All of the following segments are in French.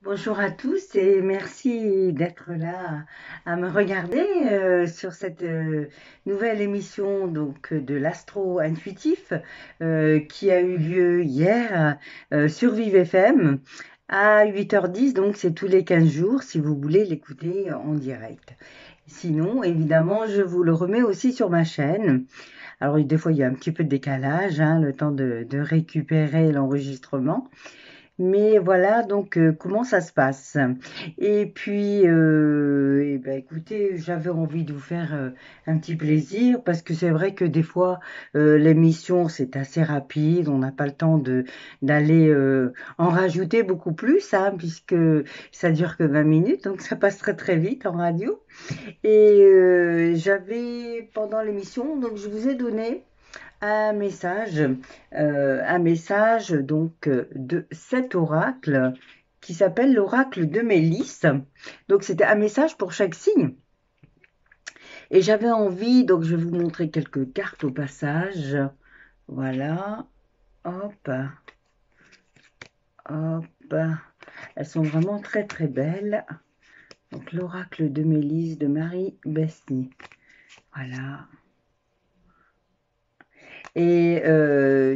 Bonjour à tous et merci d'être là à me regarder sur cette nouvelle émission de l'astro intuitif qui a eu lieu hier sur Vive FM à 8h10, donc c'est tous les 15 jours si vous voulez l'écouter en direct. Sinon, évidemment, je vous le remets aussi sur ma chaîne. Alors des fois il y a un petit peu de décalage, hein, le temps de récupérer l'enregistrement. Mais voilà donc comment ça se passe. Et puis, eh ben, écoutez, j'avais envie de vous faire un petit plaisir parce que c'est vrai que des fois, l'émission, c'est assez rapide. On n'a pas le temps d'aller en rajouter beaucoup plus, hein, puisque ça dure que 20 minutes, donc ça passe très très vite en radio. Et j'avais, pendant l'émission, donc je vous ai donné un message donc de cet oracle qui s'appelle l'oracle de Mélisse. Donc c'était un message pour chaque signe. Et j'avais envie, donc je vais vous montrer quelques cartes au passage. Voilà, hop, hop. Elles sont vraiment très très belles. Donc l'oracle de Mélisse de Marie Besnier. Voilà. Et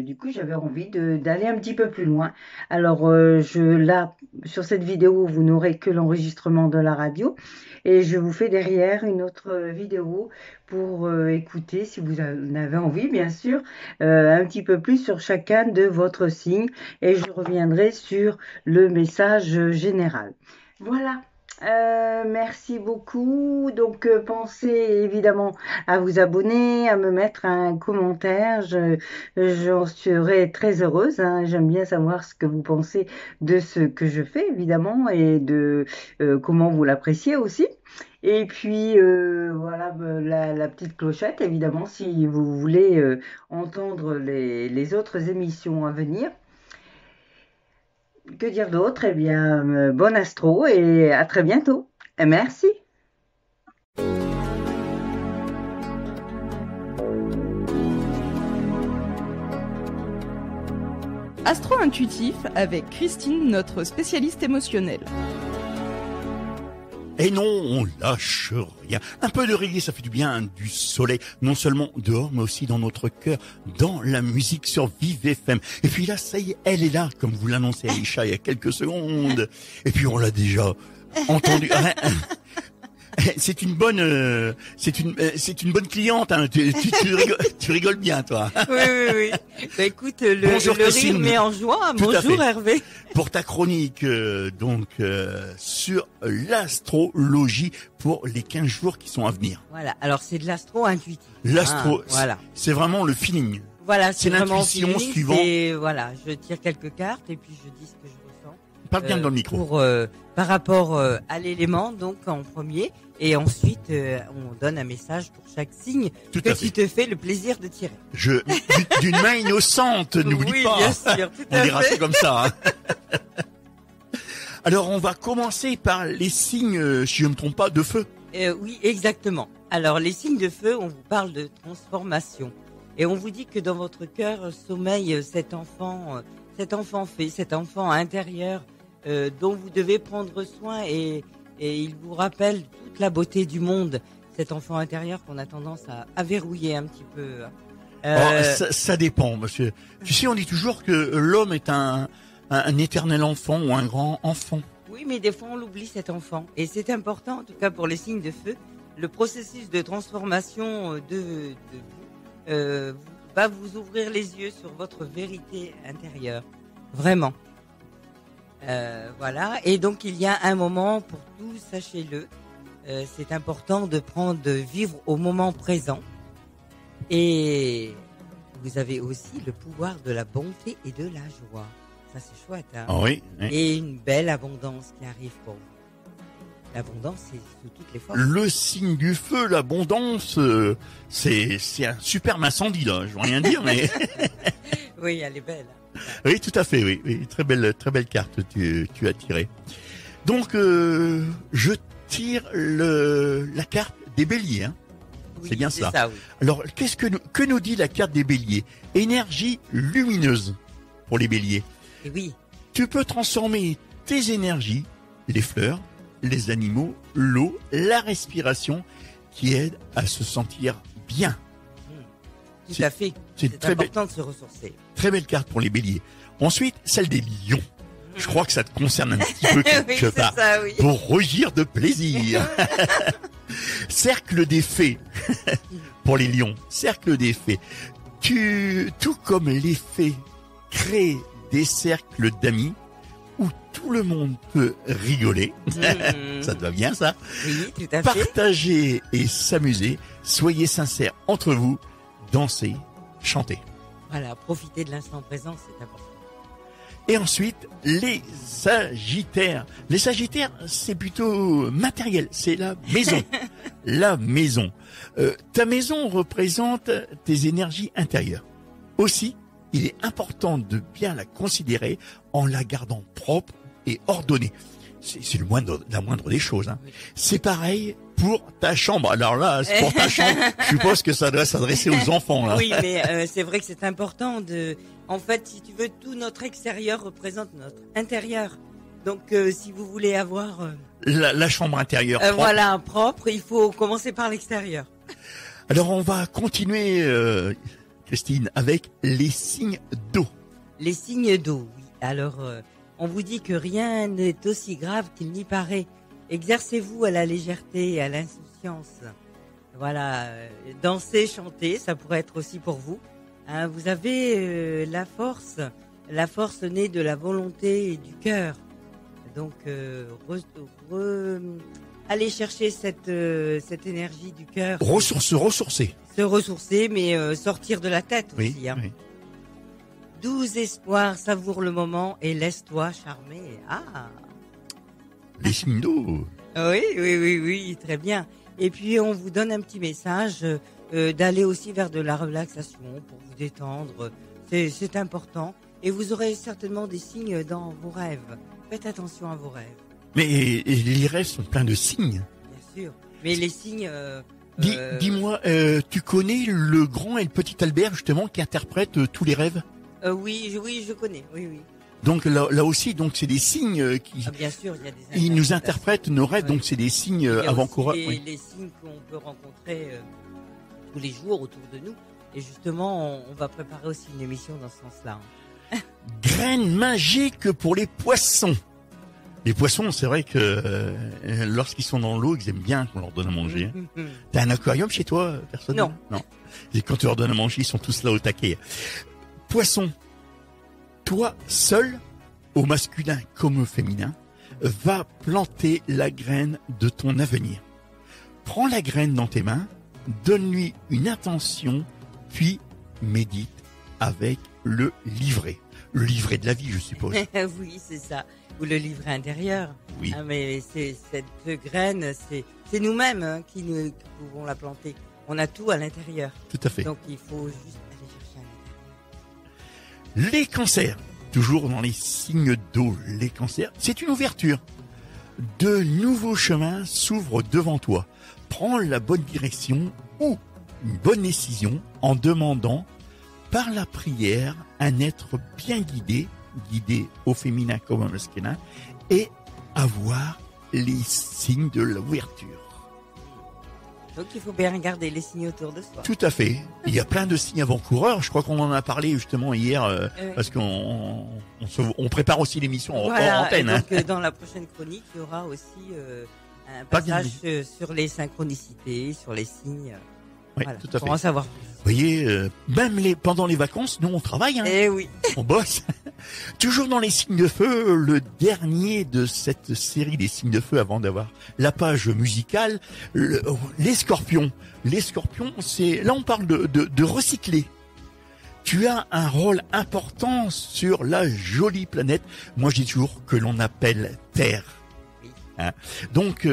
du coup, j'avais envie d'aller un petit peu plus loin. Alors, là, sur cette vidéo, vous n'aurez que l'enregistrement de la radio. Et je vous fais derrière une autre vidéo pour écouter, si vous en avez envie, bien sûr, un petit peu plus sur chacun de votre signe. Et je reviendrai sur le message général. Voilà. Merci beaucoup. Donc, pensez évidemment à vous abonner, à me mettre un commentaire. J'en serai très heureuse, hein. J'aime bien savoir ce que vous pensez de ce que je fais, évidemment, et de comment vous l'appréciez aussi. Et puis, voilà, la petite clochette, évidemment, si vous voulez entendre les autres émissions à venir. Que dire d'autre? Eh bien, bon astro et à très bientôt. Et merci. Astro-intuitif avec Christine, notre spécialiste émotionnelle. Et non, on lâche rien. Un peu de reggae, ça fait du bien, du soleil, non seulement dehors, mais aussi dans notre cœur, dans la musique sur Vive FM. Et puis là, ça y est, elle est là, comme vous l'annoncez Aïcha il y a quelques secondes. Et puis on l'a déjà entendu. C'est une bonne, c'est une bonne cliente. Hein. Tu rigoles bien, toi. Oui. Bah, écoute, Bonjour, le Christine. rire met en joie. Tout à Bonjour fait. Hervé. Pour ta chronique sur l'astrologie pour les 15 jours qui sont à venir. Voilà. Alors c'est de l'astro intuitif. L'astro, Voilà. c'est vraiment le feeling. Voilà. c'est vraiment l'intuition feeling, suivant. Voilà. Je tire quelques cartes et puis je dis ce que je ressens. Parle bien dans le micro. Pour par rapport à l'élément donc en premier et ensuite on donne un message pour chaque signe Tout que à fait. tu te fais le plaisir de tirer. D'une main innocente, n'oublie Oui, pas. bien sûr, tout On à dira fait. ça comme ça. Hein. Alors on va commencer par les signes, si je ne me trompe pas, de feu. Oui, exactement. Alors, les signes de feu, on vous parle de transformation. Et on vous dit que dans votre cœur sommeille cet enfant fait, cet enfant intérieur dont vous devez prendre soin et il vous rappelle toute la beauté du monde. Cet enfant intérieur qu'on a tendance à verrouiller un petit peu. Ça dépend, monsieur. Tu sais, on dit toujours que l'homme est un éternel enfant ou un grand enfant. Oui, mais des fois on l'oublie cet enfant. Et c'est important, en tout cas pour les signes de feu, le processus de transformation de vous va vous ouvrir les yeux sur votre vérité intérieure. Vraiment. Voilà. Et donc il y a un moment pour tout, sachez-le. C'est important de vivre au moment présent. Et vous avez aussi le pouvoir de la bonté et de la joie. Ça c'est chouette, hein. Ah oui. Oui. Et une belle abondance qui arrive pour vous. L'abondance, c'est sous toutes les formes. Le signe du feu, l'abondance, c'est un superbe incendie là. Je veux rien dire, mais Oui, elle est belle. oui, tout à fait. Oui. Très belle carte tu as tirée. Donc je tire la carte des Béliers. Hein. Oui, C'est bien ça. oui. Alors qu'est-ce que nous dit la carte des Béliers? Énergie lumineuse pour les Béliers. Et oui, Tu peux transformer tes énergies les fleurs, les animaux, l'eau, la respiration qui aident à se sentir bien. Tout à fait. C'est important de se ressourcer. Très belle carte pour les béliers. Ensuite, celle des lions. Je crois que ça te concerne un petit peu quelque part. Ça, oui. Pour rougir de plaisir. Cercle des fées. Pour les lions, cercle des fées. Tout comme les fées créent des cercles d'amis où tout le monde peut rigoler. Ça te va bien, ça? Oui, tout à fait. Partager et s'amuser. Soyez sincères entre vous. Dansez, chantez. Voilà, profitez de l'instant présent, c'est important. Et ensuite, les Sagittaires. Les Sagittaires, c'est plutôt matériel. C'est la maison. La maison. Ta maison représente tes énergies intérieures. Aussi, il est important de bien la considérer en la gardant propre et ordonnée. C'est la moindre des choses. Hein. Oui. C'est pareil pour ta chambre. Alors là, c'est pour ta chambre, je suppose que ça doit s'adresser aux enfants. Là. Oui, mais c'est vrai que c'est important de... En fait, si tu veux, tout notre extérieur représente notre intérieur. Donc, si vous voulez avoir... La chambre intérieure propre. Voilà, propre, il faut commencer par l'extérieur. Alors, on va continuer, Christine, avec les signes d'eau. Les signes d'eau, oui. Alors, on vous dit que rien n'est aussi grave qu'il n'y paraît. Exercez-vous à la légèreté et à l'insouciance. Voilà, danser, chanter, ça pourrait être aussi pour vous. Hein, vous avez la force née de la volonté et du cœur. Donc, allez chercher cette énergie du cœur. Ressourcer. Se ressourcer, mais sortir de la tête aussi. Oui, hein. oui. Doux espoir, savoure le moment et laisse-toi charmer. Ah. Les signes d'eau. Oui, très bien. Et puis, on vous donne un petit message d'aller aussi vers de la relaxation pour vous détendre. C'est important. Et vous aurez certainement des signes dans vos rêves. Faites attention à vos rêves. Mais les rêves sont pleins de signes. Bien sûr. Mais les signes... Dis-moi, tu connais le grand et le petit Albert, justement, qui interprète tous les rêves? Oui, je connais. Oui. Donc là aussi, donc c'est des signes qui... Ah, bien sûr, il y a des ils nous interprètent nos rêves, donc c'est des signes avant-coureurs. Oui. Les signes qu'on peut rencontrer tous les jours autour de nous. Et justement, on va préparer aussi une émission dans ce sens-là. Graines magiques pour les poissons. Les poissons, c'est vrai que lorsqu'ils sont dans l'eau, ils aiment bien qu'on leur donne à manger. T'as un aquarium chez toi, personne? Non. Et quand tu leur donnes à manger, ils sont tous là au taquet. Poisson, toi seul, au masculin comme au féminin, va planter la graine de ton avenir. Prends la graine dans tes mains, donne-lui une intention, puis médite avec le livret. Le livret de la vie, je suppose. Oui, c'est ça. Ou le livret intérieur. Oui. Ah, mais c'est cette graine, c'est nous-mêmes qui pouvons la planter. On a tout à l'intérieur. Tout à fait. Donc il faut juste aller chercher à l'intérieur. Les cancers, toujours dans les signes d'eau, les cancers, c'est une ouverture. De nouveaux chemins s'ouvrent devant toi. Prends la bonne direction ou une bonne décision en demandant par la prière un être bien guidé au féminin comme au masculin, et avoir les signes de l'ouverture. Donc il faut bien regarder les signes autour de soi. Tout à fait. Il y a plein de signes avant-coureurs. Je crois qu'on en a parlé justement hier parce qu'on prépare aussi l'émission hors antenne. Et donc dans la prochaine chronique, il y aura aussi un passage sur les synchronicités, sur les signes. Oui, voilà, tout à fait. pour en savoir plus. Vous voyez, même pendant les vacances, nous on travaille. Eh oui. On bosse. Toujours dans les signes de feu, le dernier de cette série des signes de feu avant d'avoir la page musicale, les scorpions. Les scorpions, là on parle de recycler. Tu as un rôle important sur la jolie planète. Moi je dis toujours que l'on appelle Terre. Hein. Donc,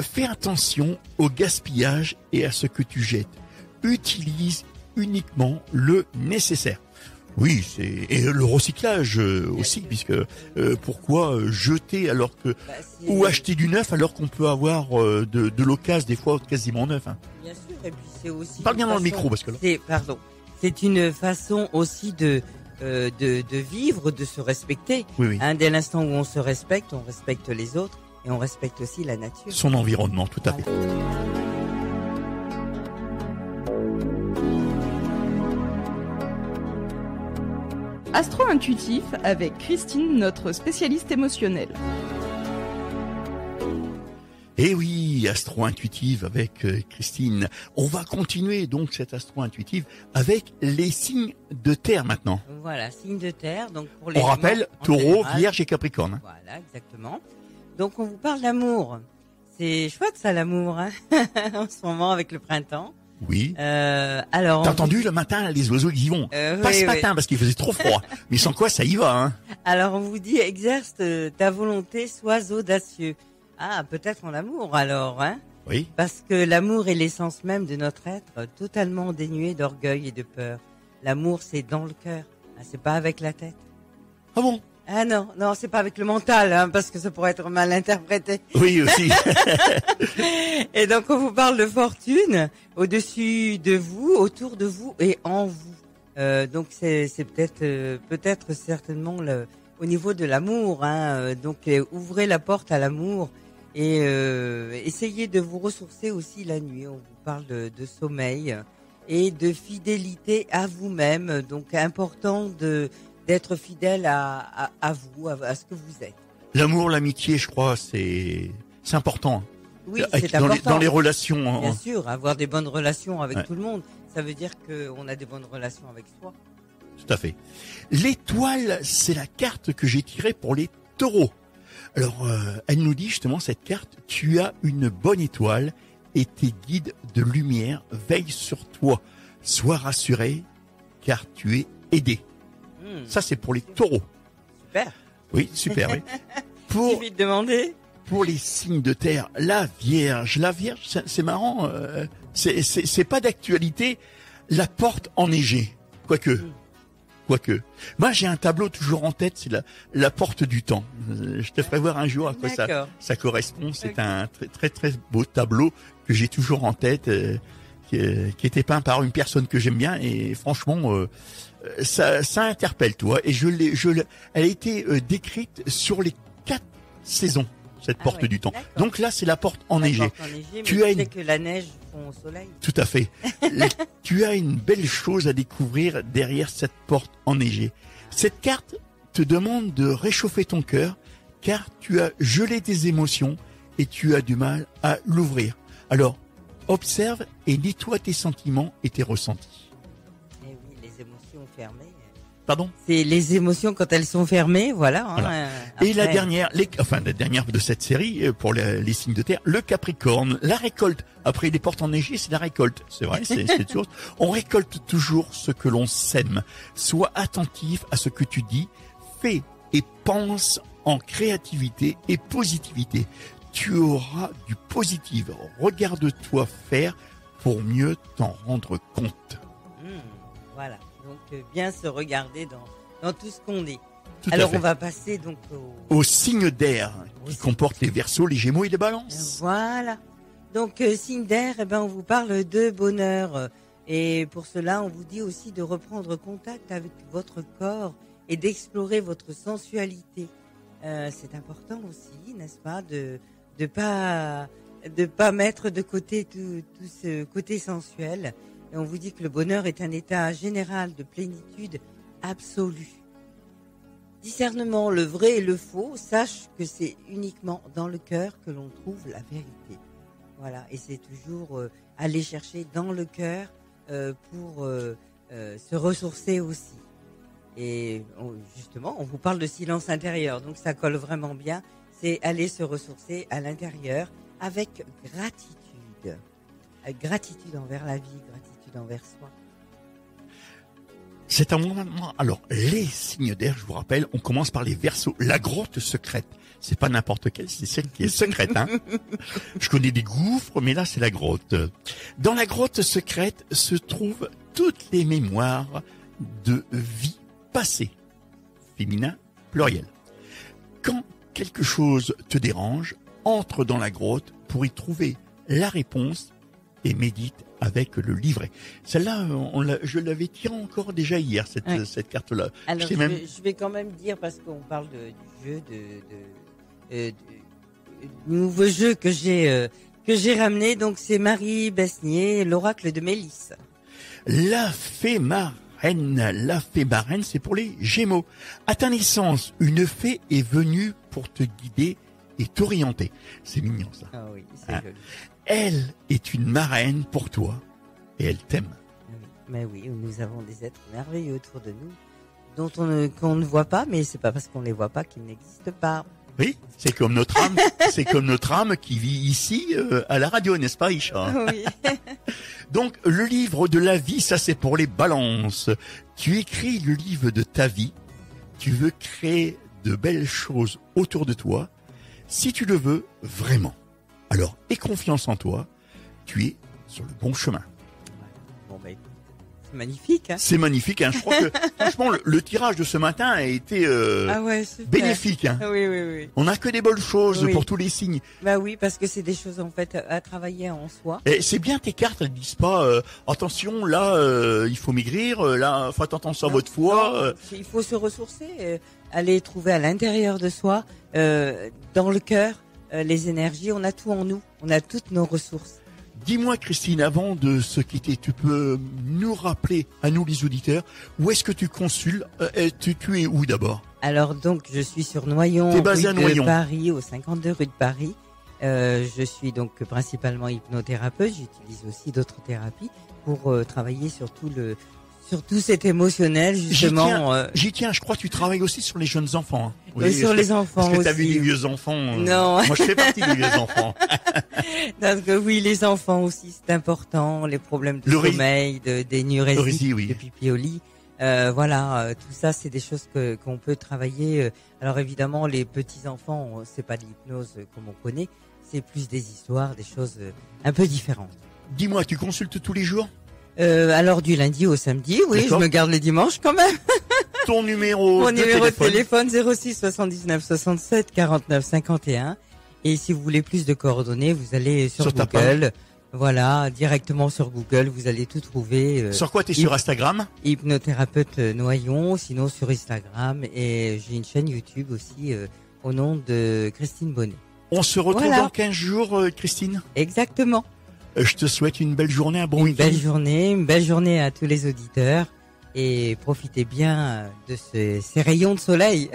fais attention au gaspillage et à ce que tu jettes. Utilise uniquement le nécessaire. Oui, et le recyclage aussi, puisque pourquoi jeter alors que ou acheter du neuf alors qu'on peut avoir de l'occasion des fois quasiment neuf. Hein. Bien sûr, et puis c'est aussi. Parle bien dans le micro parce que là. C'est une façon aussi de vivre, de se respecter. Oui. Hein, dès l'instant où on se respecte, on respecte les autres. et on respecte aussi la nature. Son environnement, tout à fait. Astro-intuitif avec Christine, notre spécialiste émotionnelle. Et oui, astro-intuitive avec Christine. On va continuer donc cette astro-intuitive avec les signes de terre maintenant. Voilà, signes de terre. Donc pour les On rappelle Taureau, général. Vierge et Capricorne. Hein. Voilà, exactement. Donc on vous parle d'amour. C'est chouette ça l'amour, hein en ce moment avec le printemps. Oui. Alors. T'as entendu le matin là, les oiseaux qui y vont Pas oui, ce oui. matin parce qu'il faisait trop froid. Mais sans quoi ça y va. Hein. Alors on vous dit exerce ta volonté, sois audacieux. Ah, peut-être en amour alors, hein. Oui. Parce que l'amour est l'essence même de notre être, totalement dénué d'orgueil et de peur. L'amour, c'est dans le cœur, ah, c'est pas avec la tête. Ah bon? Ah non, non, c'est pas avec le mental, hein, parce que ça pourrait être mal interprété. Oui aussi. Et donc on vous parle de fortune au-dessus de vous, autour de vous et en vous. Donc c'est peut-être certainement au niveau de l'amour, hein. Donc ouvrez la porte à l'amour et essayez de vous ressourcer aussi la nuit. On vous parle de sommeil et de fidélité à vous-même. Donc important d'être fidèle à vous, à ce que vous êtes. L'amour, l'amitié, je crois, c'est important. Oui, c'est dans important. dans les relations. Bien sûr, avoir des bonnes relations avec Ouais. tout le monde, ça veut dire qu'on a des bonnes relations avec soi. Tout à fait. L'étoile, c'est la carte que j'ai tirée pour les taureaux. Alors, elle nous dit justement, cette carte, tu as une bonne étoile et tes guides de lumière veillent sur toi. Sois rassuré, car tu es aidé. Ça, c'est pour les taureaux. Super. Oui, super. Oui. J'ai vite demandé. Pour les signes de terre, la Vierge, c'est marrant, c'est pas d'actualité. La porte enneigée, quoique. Moi, j'ai un tableau toujours en tête, c'est la porte du temps. Je te ferai voir un jour à quoi ça correspond. C'est un très très beau tableau que j'ai toujours en tête, qui était peint par une personne que j'aime bien et franchement, ça interpelle, toi. Et elle a été décrite sur les 4 saisons. Cette porte du temps. Donc là, c'est la porte enneigée. Tu as que la neige fond au soleil. Tout à fait. Tu as une belle chose à découvrir derrière cette porte enneigée. Cette carte te demande de réchauffer ton cœur, car tu as gelé tes émotions et tu as du mal à l'ouvrir. Alors, observe et nettoie tes sentiments et tes ressentis. Eh oui, les émotions fermées. Pardon? C'est les émotions quand elles sont fermées, voilà. Voilà. Et la dernière de cette série, pour les signes de terre, le Capricorne, la récolte. Après les portes enneigées, c'est la récolte. C'est vrai, c'est une chose. On récolte toujours ce que l'on sème. Sois attentif à ce que tu dis, fais et pense en créativité et positivité. Tu auras du positif. Regarde-toi faire pour mieux t'en rendre compte. Voilà. Donc bien se regarder dans tout ce qu'on est. Tout Alors à fait. on va passer donc aux signes d'air qui comportent les Verseaux, les Gémeaux et les Balances. Voilà. Donc signe d'air, on vous parle de bonheur et pour cela on vous dit aussi de reprendre contact avec votre corps et d'explorer votre sensualité. C'est important aussi, n'est-ce pas, de pas mettre de côté tout ce côté sensuel. Et on vous dit que le bonheur est un état général de plénitude absolue. Discernement, le vrai et le faux, sache que c'est uniquement dans le cœur que l'on trouve la vérité. Voilà, et c'est toujours aller chercher dans le cœur pour se ressourcer aussi. Et justement, on vous parle de silence intérieur, donc ça colle vraiment bien. C'est aller se ressourcer à l'intérieur avec gratitude. Gratitude envers la vie, gratitude envers soi. C'est un moment. Alors, les signes d'air, je vous rappelle, on commence par les Verseaux. La grotte secrète. C'est pas n'importe quelle, c'est celle qui est secrète, hein. Je connais des gouffres, mais là, c'est la grotte. Dans la grotte secrète se trouvent toutes les mémoires de vie passée. Féminin, pluriel. Quand quelque chose te dérange, entre dans la grotte pour y trouver la réponse et médite avec le livret. Celle-là, je l'avais tirée encore déjà hier, cette carte-là. Alors, je vais quand même dire, parce qu'on parle du jeu nouveau jeu que j'ai ramené. Donc c'est Marie Besnier, l'oracle de Mélisse. La fée marraine, c'est pour les Gémeaux. À ta naissance, une fée est venue pour te guider et t'orienter. C'est mignon ça. Ah oui, c'est Ah. joli. Elle est une marraine pour toi et elle t'aime. Mais oui, nous avons des êtres merveilleux autour de nous, qu'on ne voit pas, mais c'est pas parce qu'on les voit pas qu'ils n'existent pas. Oui, c'est comme notre âme qui vit ici à la radio, n'est-ce pas, Isha? Oui. Donc, le livre de la vie, ça c'est pour les balances. Tu écris le livre de ta vie. Tu veux créer de belles choses autour de toi. Si tu le veux vraiment. Alors, aie confiance en toi. Tu es sur le bon chemin. Bon, bah, écoute, c'est magnifique, hein. C'est magnifique, hein. Je crois que, franchement, le tirage de ce matin a été Ah ouais, super. bénéfique, hein. Oui, oui, oui. On n'a que des bonnes choses Oui. pour tous les signes. Bah oui, parce que c'est des choses, en fait, à travailler en soi. Et c'est bien, tes cartes, elles disent pas attention, là il faut maigrir, là faites attention à votre foie. Il faut se ressourcer, aller trouver à l'intérieur de soi, dans le cœur, les énergies. On a tout en nous, on a toutes nos ressources. Dis-moi, Christine, avant de se quitter, tu peux nous rappeler à nous les auditeurs où est-ce que tu consultes, tu es où d'abord? Alors donc, je suis sur Noyon, T'es basé rue à Noyon. de Paris, au 52 rue de Paris. Je suis donc principalement hypnothérapeute. J'utilise aussi d'autres thérapies pour travailler sur tout cet émotionnel, justement. J'y tiens, je crois que tu travailles aussi sur les jeunes enfants. Hein. Et sur les enfants Parce que t'as vu aussi. des vieux enfants. Non. Moi, je fais partie des vieux enfants. Donc oui, les enfants aussi, c'est important. Les problèmes de Le sommeil, d'énurésie, L'énurésie, oui. de pipi au lit. Voilà, tout ça, c'est des choses qu'on peut travailler. Alors évidemment, les petits enfants, c'est pas de l'hypnose comme on connaît, c'est plus des histoires, des choses un peu différentes. Dis-moi, tu consultes tous les jours? Alors du lundi au samedi, oui, je D'accord. me garde les dimanches quand même. Ton numéro Mon de numéro téléphone. de téléphone 06 79 67 49 51. Et si vous voulez plus de coordonnées, vous allez sur Sur ta Google. Voilà, directement sur Google, vous allez tout trouver. Sur quoi t'es sur Instagram? Hypnothérapeute Noyon, sinon sur Instagram, et j'ai une chaîne YouTube aussi au nom de Christine Bonnet. On se retrouve Voilà. dans 15 jours, Christine. Exactement. Je te souhaite une belle journée, un bon week-end. Une belle journée à tous les auditeurs, et profitez bien de ces rayons de soleil.